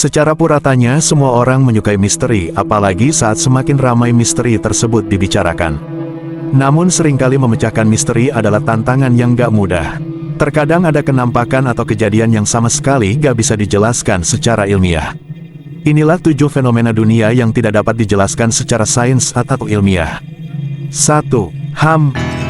Secara puratanya, semua orang menyukai misteri, apalagi saat semakin ramai misteri tersebut dibicarakan. Namun seringkali memecahkan misteri adalah tantangan yang gak mudah. Terkadang ada kenampakan atau kejadian yang sama sekali gak bisa dijelaskan secara ilmiah. Inilah 7 fenomena dunia yang tidak dapat dijelaskan secara sains atau ilmiah. 1.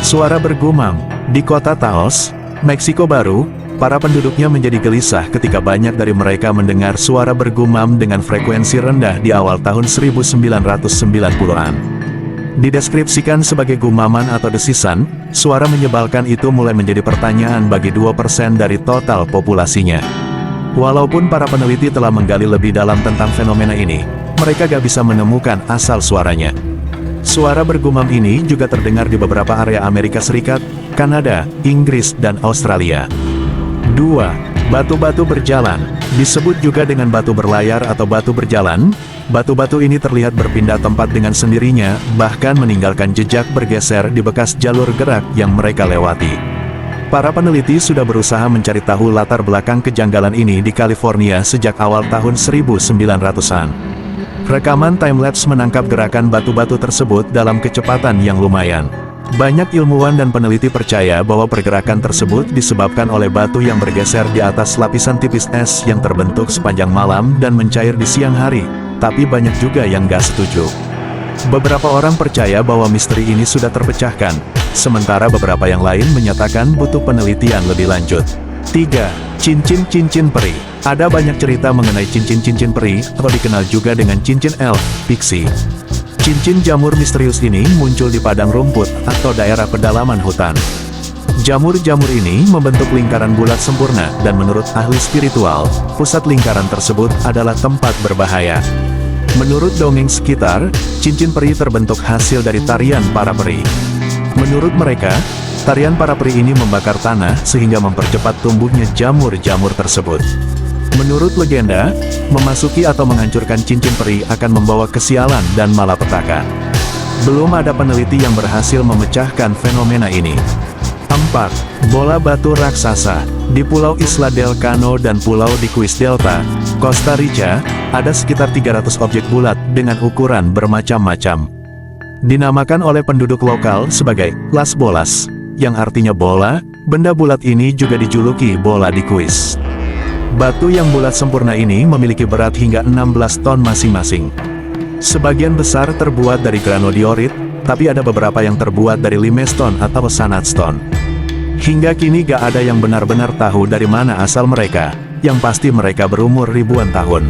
Suara bergumam. Di kota Taos, Meksiko Baru, para penduduknya menjadi gelisah ketika banyak dari mereka mendengar suara bergumam dengan frekuensi rendah di awal tahun 1990-an. Dideskripsikan sebagai gumaman atau desisan, suara menyebalkan itu mulai menjadi pertanyaan bagi 2% dari total populasinya. Walaupun para peneliti telah menggali lebih dalam tentang fenomena ini, mereka gak bisa menemukan asal suaranya. Suara bergumam ini juga terdengar di beberapa area Amerika Serikat, Kanada, Inggris, dan Australia. 2. Batu-batu berjalan. Disebut juga dengan batu berlayar atau batu berjalan, batu-batu ini terlihat berpindah tempat dengan sendirinya, bahkan meninggalkan jejak bergeser di bekas jalur gerak yang mereka lewati. Para peneliti sudah berusaha mencari tahu latar belakang kejanggalan ini di California sejak awal tahun 1900-an. Rekaman timelapse menangkap gerakan batu-batu tersebut dalam kecepatan yang lumayan. Banyak ilmuwan dan peneliti percaya bahwa pergerakan tersebut disebabkan oleh batu yang bergeser di atas lapisan tipis es yang terbentuk sepanjang malam dan mencair di siang hari, tapi banyak juga yang gak setuju. Beberapa orang percaya bahwa misteri ini sudah terpecahkan, sementara beberapa yang lain menyatakan butuh penelitian lebih lanjut. 3. Cincin-cincin peri. Ada banyak cerita mengenai cincin-cincin peri, atau dikenal juga dengan cincin elf, pixie. Cincin jamur misterius ini muncul di padang rumput atau daerah pedalaman hutan. Jamur-jamur ini membentuk lingkaran bulat sempurna dan menurut ahli spiritual, pusat lingkaran tersebut adalah tempat berbahaya. Menurut dongeng sekitar, cincin peri terbentuk hasil dari tarian para peri. Menurut mereka, tarian para peri ini membakar tanah sehingga mempercepat tumbuhnya jamur-jamur tersebut. Menurut legenda, memasuki atau menghancurkan cincin peri akan membawa kesialan dan malapetaka. Belum ada peneliti yang berhasil memecahkan fenomena ini. 4. Bola batu raksasa. Di Pulau Isla del Cano dan Pulau di Quis Delta, Costa Rica, ada sekitar 300 objek bulat dengan ukuran bermacam-macam. Dinamakan oleh penduduk lokal sebagai Las Bolas, yang artinya bola. Benda bulat ini juga dijuluki bola di Quis. Batu yang bulat sempurna ini memiliki berat hingga 16 ton masing-masing. Sebagian besar terbuat dari granodiorit, tapi ada beberapa yang terbuat dari limestone atau sanatstone. Hingga kini gak ada yang benar-benar tahu dari mana asal mereka, yang pasti mereka berumur ribuan tahun.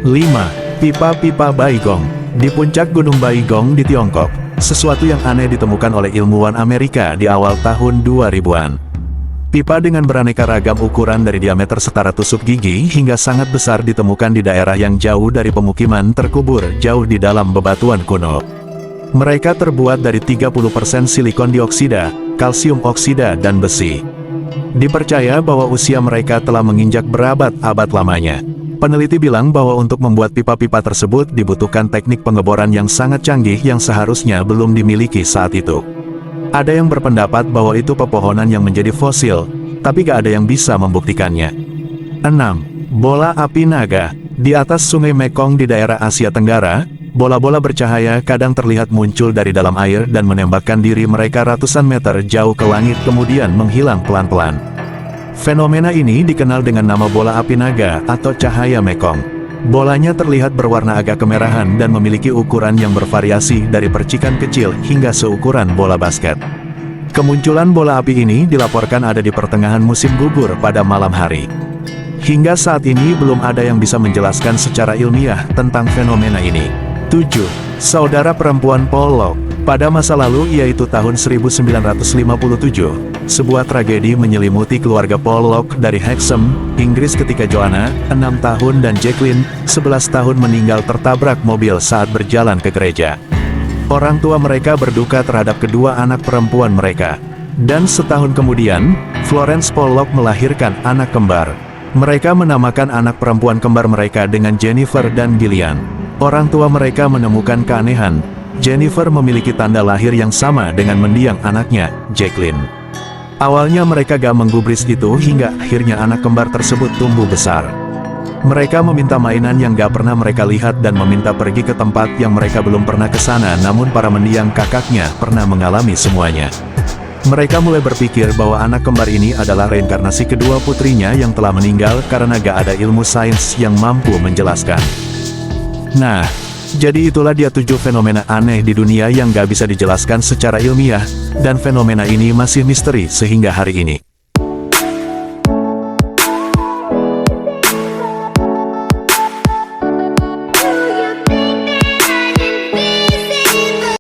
5. Pipa-pipa Baigong. Di puncak Gunung Baigong di Tiongkok, sesuatu yang aneh ditemukan oleh ilmuwan Amerika di awal tahun 2000-an. Pipa dengan beraneka ragam ukuran dari diameter setara tusuk gigi hingga sangat besar ditemukan di daerah yang jauh dari pemukiman terkubur jauh di dalam bebatuan kuno. Mereka terbuat dari 30% silikon dioksida, kalsium oksida, dan besi. Dipercaya bahwa usia mereka telah menginjak berabad-abad lamanya. Peneliti bilang bahwa untuk membuat pipa-pipa tersebut dibutuhkan teknik pengeboran yang sangat canggih yang seharusnya belum dimiliki saat itu. Ada yang berpendapat bahwa itu pepohonan yang menjadi fosil, tapi gak ada yang bisa membuktikannya. 6. Bola api naga. Di atas sungai Mekong di daerah Asia Tenggara, bola-bola bercahaya kadang terlihat muncul dari dalam air dan menembakkan diri mereka ratusan meter jauh ke langit kemudian menghilang pelan-pelan. Fenomena ini dikenal dengan nama bola api naga atau cahaya Mekong. Bolanya terlihat berwarna agak kemerahan dan memiliki ukuran yang bervariasi dari percikan kecil hingga seukuran bola basket. Kemunculan bola api ini dilaporkan ada di pertengahan musim gugur pada malam hari. Hingga saat ini belum ada yang bisa menjelaskan secara ilmiah tentang fenomena ini. 7. Saudara perempuan Paul Locke. Pada masa lalu yaitu tahun 1957, sebuah tragedi menyelimuti keluarga Paul Locke dari Hexham, Inggris ketika Joanna, 6 tahun dan Jacqueline, 11 tahun meninggal tertabrak mobil saat berjalan ke gereja. Orang tua mereka berduka terhadap kedua anak perempuan mereka. Dan setahun kemudian, Florence Paul Locke melahirkan anak kembar. Mereka menamakan anak perempuan kembar mereka dengan Jennifer dan Gillian. Orang tua mereka menemukan keanehan. Jennifer memiliki tanda lahir yang sama dengan mendiang anaknya, Jacqueline. Awalnya mereka gak menggubris itu hingga akhirnya anak kembar tersebut tumbuh besar. Mereka meminta mainan yang gak pernah mereka lihat dan meminta pergi ke tempat yang mereka belum pernah ke sana, namun para mendiang kakaknya pernah mengalami semuanya. Mereka mulai berpikir bahwa anak kembar ini adalah reinkarnasi kedua putrinya yang telah meninggal karena gak ada ilmu sains yang mampu menjelaskan. Nah, jadi itulah dia 7 fenomena aneh di dunia yang gak bisa dijelaskan secara ilmiah, dan fenomena ini masih misteri sehingga hari ini.